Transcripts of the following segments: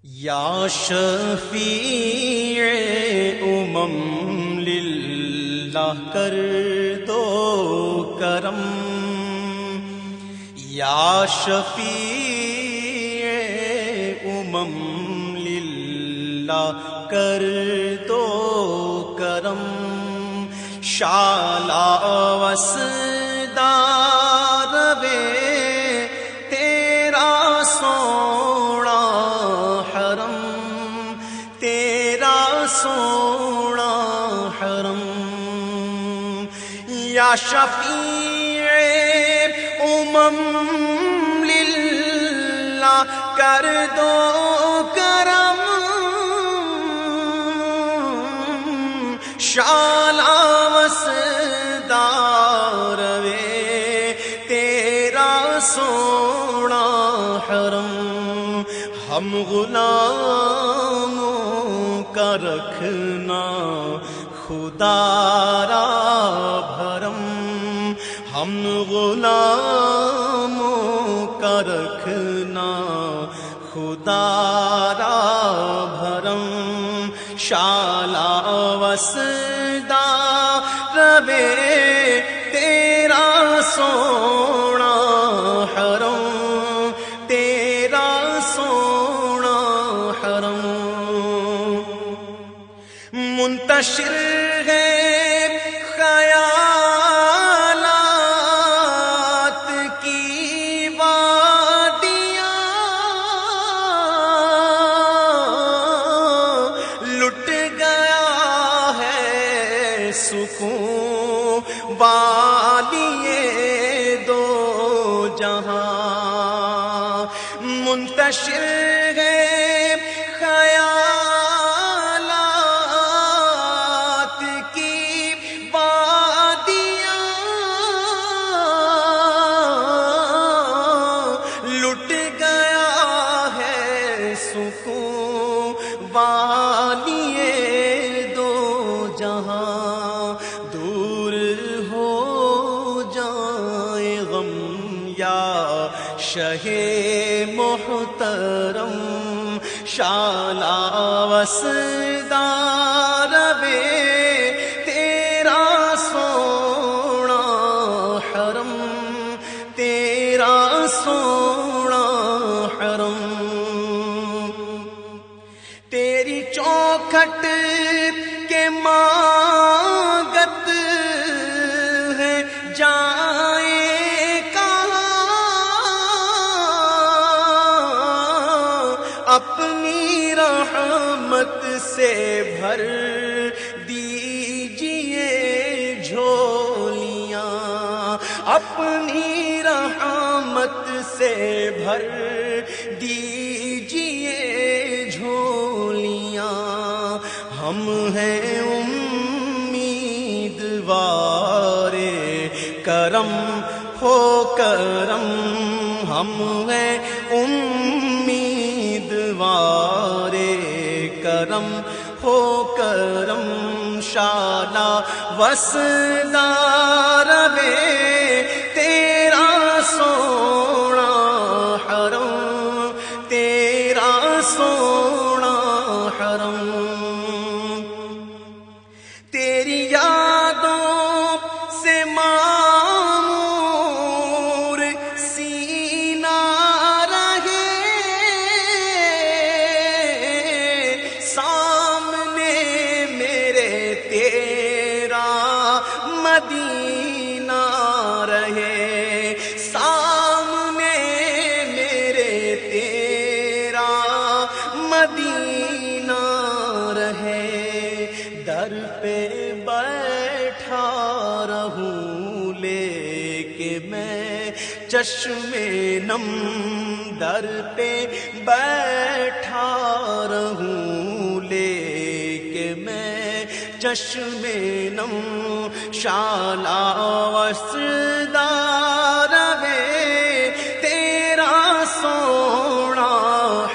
یا شفیع للہ کر دو کرم، یا شفیع للہ کر دو کرم، شالا وسدار بے تیرا سونا حرم، تیرا سونا حرم، یا شفیع للہ کر دو کرم، شالا وسدار وے تیرا سونا حرم، ہم غلاموں کا رکھنا خدا را بھرم، ہم غلاموں کا رکھنا خدا را بھرم، شالا وسدار وے تیرا سونا حرم، تیرا سونا حرم، منتشر ہے خیالات کی وادیاں، لٹ گیا ہے سکون والیے دو جہاں، منتشر ہے خیالات کی وادیاں، لٹ گیا ہے سکون والیے دو جہاں، دور ہو جائے غم یا شہ محترم، شالا وسدار وے تیرا سونا حرم، تیرا سونا حرم، تیری چوکھٹ کے مانگت ہے جائیں کہاں، اپنی رحمت سے بھر دیجئے جھولیاں، اپنی رحمت سے بھر دیجئے جھولیاں، ہم ہیں امیدوار کرم ہو کرم، ہم ہیں امیدوار کرم ہو کرم، شالا وسدار وے تیرا سونا حرم، تیرا سونا حرم، تیری یادوں سے معمور سینہ رہے، سامنے میرے تیرا مدینہ رہے، سامنے میرے تیرا مدینہ رہے، در پہ بیٹھا رہوں لے کے میں چشم نم، در پہ بیٹھا رہوں لے کے میں چشم نم، شالا وسدار وے تیرا سونا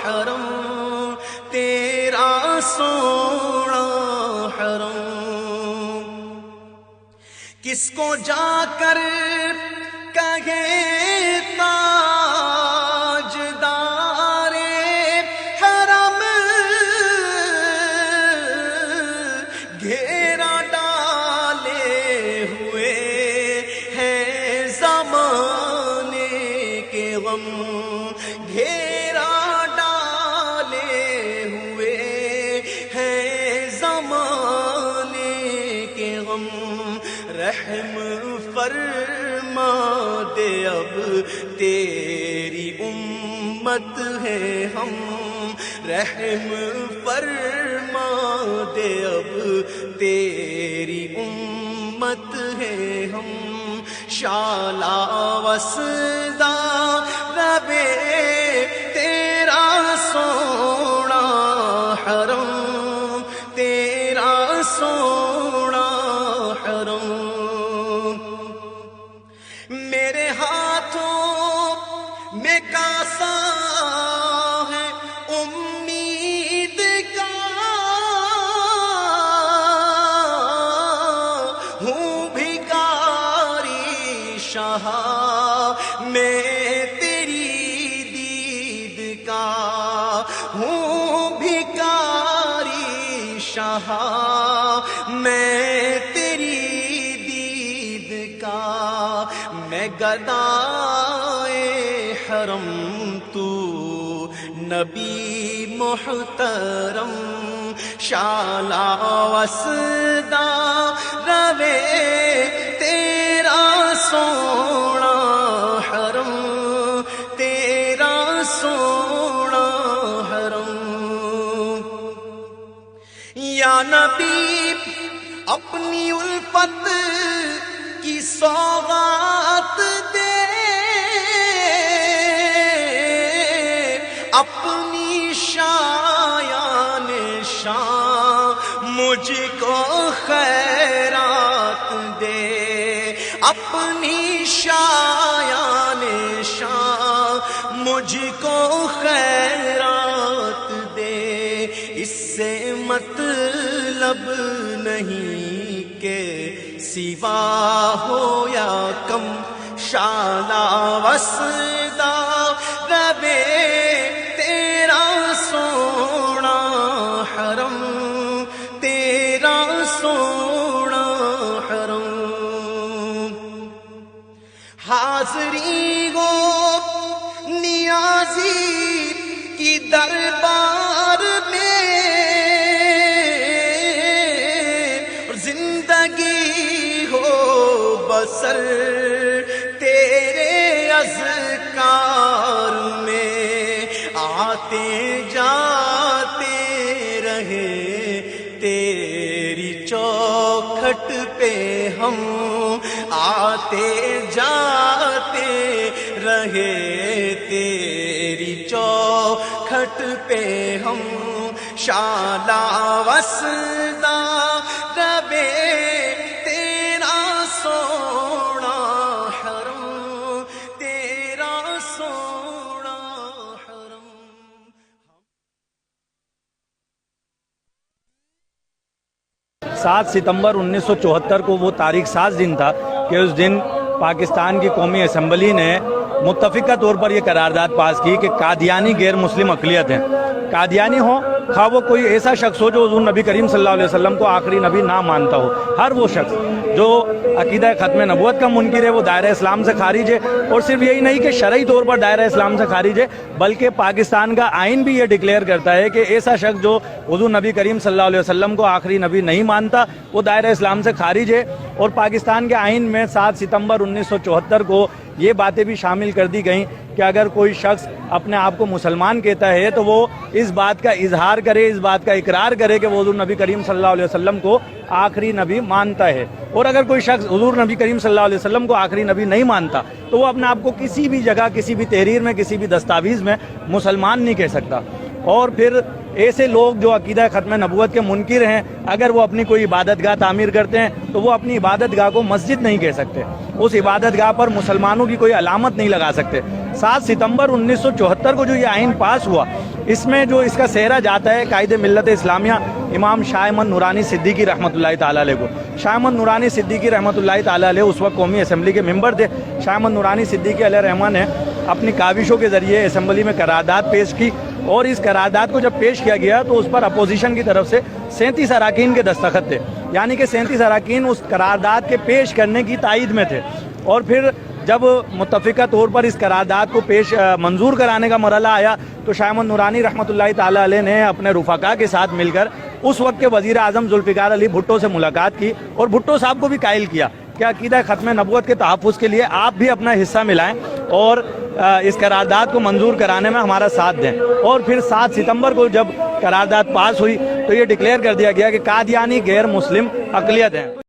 حرم، تیرا سونا حرم، کس کو جا کر کہے تاجدار حرم فرما دے، اب تیری امت ہے ہم، رحم فرما دے، اب تیری امت ہے ہم، شالا وسدا ربے تیرا سونا حرم، تیرا سونا حرم، میرے ہاتھوں میں کاسا ہے امید کا، ہوں بھکاری شاہ میں تیری دید کا، ہوں بھکاری شاہ میں تیری دید کا، میں گدائے حرم تو نبی محترم، شالا وسدا روے تیرا سونا حرم، تیرا سونا حرم، یا نبی اپنی الفت کی سوغات دے، اپنی شایان شان مجھ کو خیرات دے، اپنی شایان شان مجھ کو خیرات دے، اس سے مطلب نہیں کہ سوا ہو یا کم، شالا وسدا ربے تیرا سونا حرم، تیرا سونا حرم، حاضری گو نیازی کی دربار میں، زندگی ہو بسر تیرے اذکار میں، آتے جاتے رہے تیری چوکھٹ پہ ہم، آتے جاتے رہے تیری چوکھٹ پہ ہم، شالا وسدا ربے تیرا سونا حرم، تیرا سونا حرم۔ 7 ستمبر 1974 کو وہ تاریخ ساز دن تھا کہ اس دن پاکستان کی قومی اسمبلی نے متفقہ طور پر یہ قرارداد پاس کی کہ قادیانی غیر مسلم اقلیت ہیں، قادیانی ہوں خواہ وہ کوئی ایسا شخص ہو جو حضور نبی کریم صلی اللہ علیہ وسلم کو آخری نبی نہ مانتا ہو، ہر وہ شخص جو عقیدہ ختم نبوت کا منکر ہے وہ دائرہ اسلام سے خارج ہے، اور صرف یہی نہیں کہ شرعی طور پر دائرہ اسلام سے خارج ہے بلکہ پاکستان کا آئین بھی یہ ڈکلیئر کرتا ہے کہ ایسا شخص جو حضور نبی کریم صلی اللہ علیہ وسلم کو آخری نبی نہیں مانتا وہ دائرہ اسلام سے خارج ہے، اور پاکستان کے آئین میں 7 ستمبر 1974 کو یہ باتیں بھی شامل کر دی گئیں کہ اگر کوئی شخص اپنے آپ کو مسلمان کہتا ہے تو وہ اس بات کا اظہار کرے، اس بات کا اقرار کرے کہ وہ حضور نبی کریم صلی اللہ علیہ وسلم کو آخری نبی مانتا ہے، اور اگر کوئی شخص حضور نبی کریم صلی اللہ علیہ وسلم کو آخری نبی نہیں مانتا تو وہ اپنے آپ کو کسی بھی جگہ، کسی بھی تحریر میں، کسی بھی دستاویز میں مسلمان نہیں کہہ سکتا۔ اور پھر ایسے لوگ جو عقیدہ ختم نبوت کے منکر ہیں اگر وہ اپنی کوئی عبادت گاہ تعمیر کرتے ہیں تو وہ اپنی عبادت گاہ کو مسجد نہیں کہہ سکتے، اس عبادت گاہ پر مسلمانوں کی کوئی علامت نہیں لگا سکتے۔ 7 ستمبر 1974 کو جو یہ آئین پاس ہوا اس میں جو اس کا سہرا جاتا ہے قائد ملت اسلامیہ امام شاہ احمد نورانی صدیقی رحمۃ اللہ تعالیٰ علیہ کو۔ شاہ احمد نورانی صدیقی رحمۃ اللہ تعالیٰ علیہ اس وقت قومی اسمبلی کے ممبر تھے۔ شاہ احمد نورانی صدیقی علیہ رحمٰن نے اپنی کاوشوں کے ذریعے اسمبلی میں قرارداد پیش کی، اور اس قرارداد کو جب پیش کیا گیا تو اس پر اپوزیشن کی طرف سے 37 اراکین کے دستخط تھے، یعنی کہ 37 اراکین اس قرارداد کے پیش کرنے کی تائید میں تھے۔ اور پھر جب متفقہ طور پر اس قرارداد کو منظور کرانے کا مرحلہ آیا تو شاہ احمد نورانی رحمۃ اللہ تعالیٰ علیہ نے اپنے رفقا کے ساتھ مل کر اس وقت کے وزیر اعظم ذوالفقار علی بھٹو سے ملاقات کی اور بھٹو صاحب کو بھی قائل کیا کہ عقیدہ ختم نبوت کے تحفظ کے لیے آپ بھی اپنا حصہ ملائیں اور اس قرارداد کو منظور کرانے میں ہمارا ساتھ دیں. اور پھر 7 ستمبر کو جب قرارداد پاس ہوئی تو یہ ڈکلیئر کر دیا گیا کہ قادیانی غیر مسلم اقلیت ہیں.